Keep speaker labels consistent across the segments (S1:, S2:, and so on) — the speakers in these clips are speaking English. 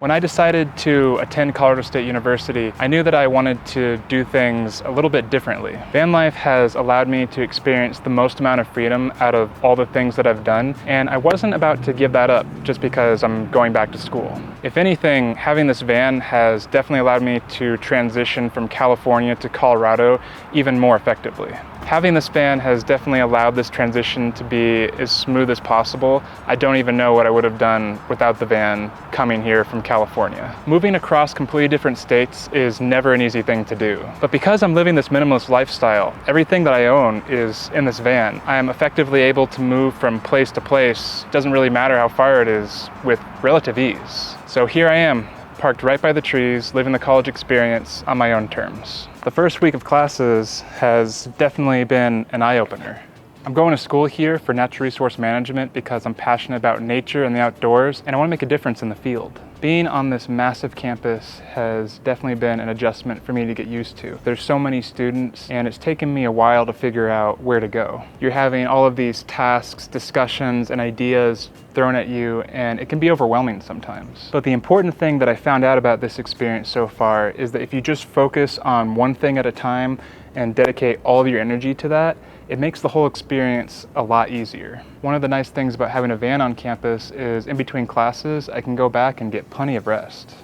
S1: When I decided to attend Colorado State University, I knew that I wanted to do things a little bit differently. Van life has allowed me to experience the most amount of freedom out of all the things that I've done, and I wasn't about to give that up just because I'm going back to school. If anything, having this van has definitely allowed me to transition from California to Colorado even more effectively. Having this van has definitely allowed this transition to be as smooth as possible. I don't even know what I would have done without the van coming here from California. Moving across completely different states is never an easy thing to do. But because I'm living this minimalist lifestyle, everything that I own is in this van. I am effectively able to move from place to place. Doesn't really matter how far it is, with relative ease. So here I am, parked right by the trees, living the college experience on my own terms. The first week of classes has definitely been an eye-opener. I'm going to school here for natural resource management because I'm passionate about nature and the outdoors, and I want to make a difference in the field. Being on this massive campus has definitely been an adjustment for me to get used to. There's so many students, and it's taken me a while to figure out where to go. You're having all of these tasks, discussions, and ideas thrown at you, and it can be overwhelming sometimes. But the important thing that I found out about this experience so far is that if you just focus on one thing at a time and dedicate all of your energy to that, it makes the whole experience a lot easier. One of the nice things about having a van on campus is in between classes, I can go back and get plenty of rest.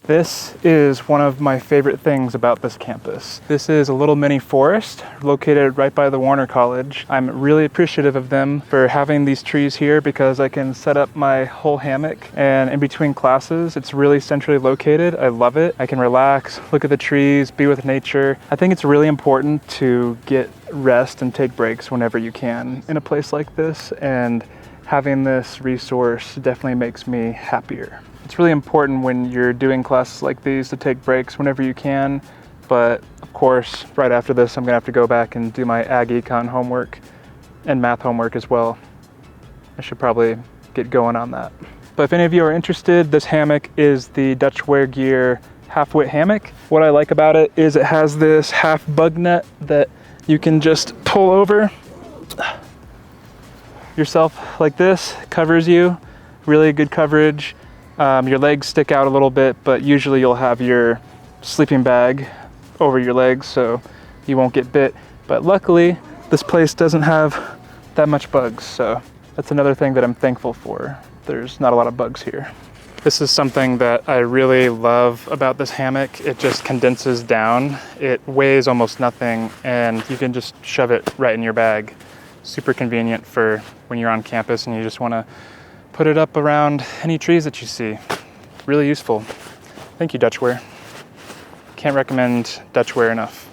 S1: This is one of my favorite things about this campus. This is a little mini forest located right by the Warner College. I'm really appreciative of them for having these trees here because I can set up my whole hammock, and in between classes, it's really centrally located. I love it. I can relax, look at the trees, be with nature. I think it's really important to get rest and take breaks whenever you can in a place like this, and having this resource definitely makes me happier. It's really important when you're doing classes like these to take breaks whenever you can, but of course, right after this, I'm gonna have to go back and do my ag econ homework and math homework as well. I should probably get going on that. But if any of you are interested, this hammock is the Dutch Wear Gear half-width hammock. What I like about it is it has this half bug net that you can just pull over yourself like this, covers you, really good coverage. Your legs stick out a little bit, but usually you'll have your sleeping bag over your legs so you won't get bit. But luckily, this place doesn't have that much bugs, so that's another thing that I'm thankful for. There's not a lot of bugs here. This is something that I really love about this hammock. It just condenses down. It weighs almost nothing, and you can just shove it right in your bag. Super convenient for when you're on campus and you just want to put it up around any trees that you see. Really useful. Thank you, Dutch Wear. Can't recommend Dutch Wear enough.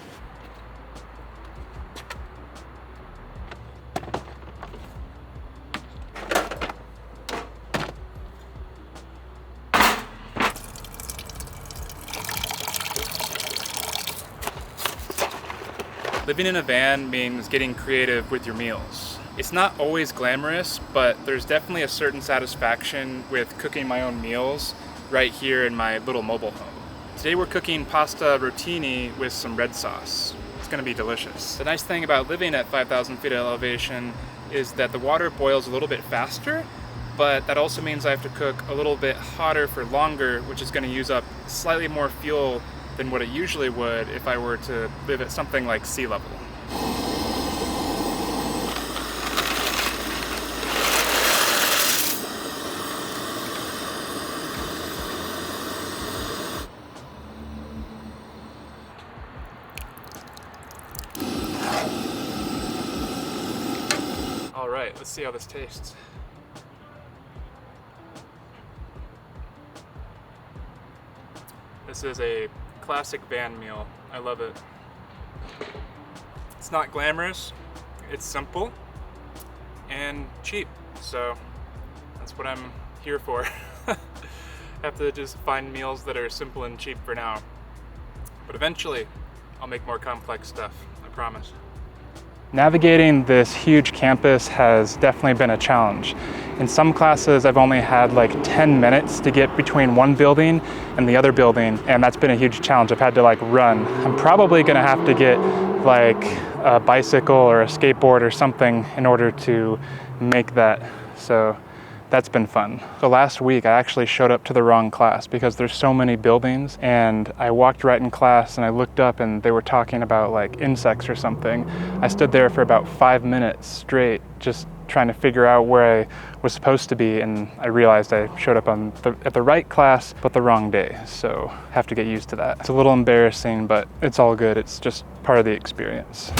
S1: Living in a van means getting creative with your meals. It's not always glamorous, but there's definitely a certain satisfaction with cooking my own meals right here in my little mobile home. Today we're cooking pasta rotini with some red sauce. It's gonna be delicious. The nice thing about living at 5,000 feet of elevation is that the water boils a little bit faster, but that also means I have to cook a little bit hotter for longer, which is gonna use up slightly more fuel than what it usually would if I were to live at something like sea level. All right, let's see how this tastes. This is a classic van meal. I love it. It's not glamorous, it's simple and cheap. So that's what I'm here for. I have to just find meals that are simple and cheap for now. But eventually, I'll make more complex stuff, I promise. Navigating this huge campus has definitely been a challenge. In some classes, I've only had like 10 minutes to get between one building and the other building, and that's been a huge challenge. I've had to like run. I'm probably gonna have to get like a bicycle or a skateboard or something in order to make that. So that's been fun. So last week I actually showed up to the wrong class because there's so many buildings, and I walked right in class and I looked up and they were talking about like insects or something. I stood there for about 5 minutes straight just trying to figure out where I was supposed to be, and I realized I showed up at the right class but the wrong day, so have to get used to that. It's a little embarrassing, but it's all good. It's just part of the experience.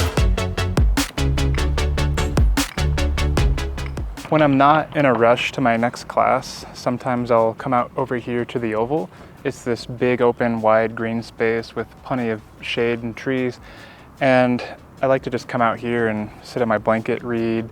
S1: When I'm not in a rush to my next class, sometimes I'll come out over here to the oval. It's this big open wide green space with plenty of shade and trees, and I like to just come out here and sit in my blanket, read,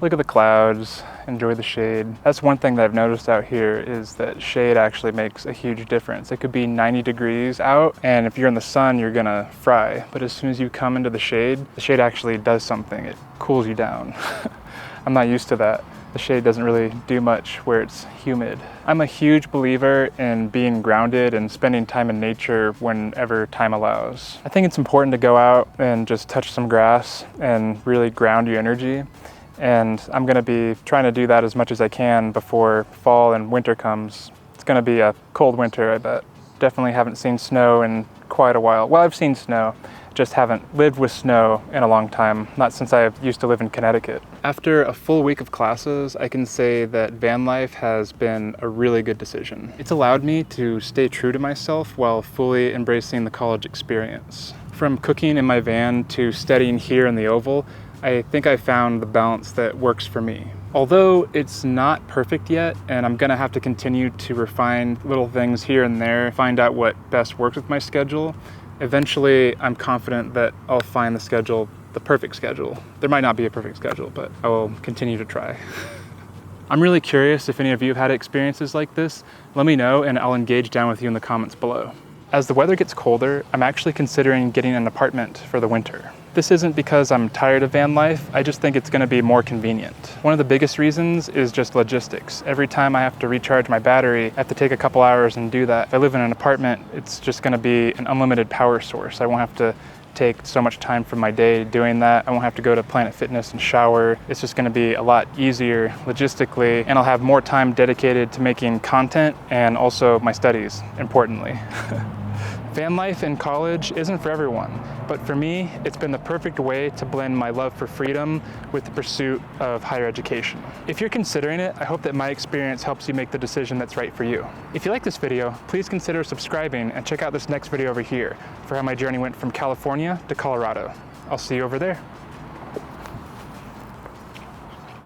S1: look at the clouds, enjoy the shade. That's one thing that I've noticed out here, is that shade actually makes a huge difference. It could be 90 degrees out, and if you're in the sun, you're gonna fry. But as soon as you come into the shade actually does something. It cools you down. I'm not used to that. The shade doesn't really do much where it's humid. I'm a huge believer in being grounded and spending time in nature whenever time allows. I think it's important to go out and just touch some grass and really ground your energy. And I'm gonna be trying to do that as much as I can before fall and winter comes. It's gonna be a cold winter, I bet. Definitely haven't seen snow in quite a while. Well, I've seen snow, just haven't lived with snow in a long time, not since I used to live in Connecticut. After a full week of classes, I can say that van life has been a really good decision. It's allowed me to stay true to myself while fully embracing the college experience. From cooking in my van to studying here in the oval, I think I found the balance that works for me. Although it's not perfect yet, and I'm gonna have to continue to refine little things here and there, find out what best works with my schedule, eventually I'm confident that I'll find the perfect schedule. There might not be a perfect schedule, but I will continue to try. I'm really curious if any of you have had experiences like this. Let me know and I'll engage down with you in the comments below. As the weather gets colder, I'm actually considering getting an apartment for the winter. This isn't because I'm tired of van life, I just think it's gonna be more convenient. One of the biggest reasons is just logistics. Every time I have to recharge my battery, I have to take a couple hours and do that. If I live in an apartment, it's just gonna be an unlimited power source. I won't have to take so much time from my day doing that. I won't have to go to Planet Fitness and shower. It's just gonna be a lot easier logistically, and I'll have more time dedicated to making content and also my studies, importantly. Van life in college isn't for everyone, but for me, it's been the perfect way to blend my love for freedom with the pursuit of higher education. If you're considering it, I hope that my experience helps you make the decision that's right for you. If you like this video, please consider subscribing and check out this next video over here for how my journey went from California to Colorado. I'll see you over there.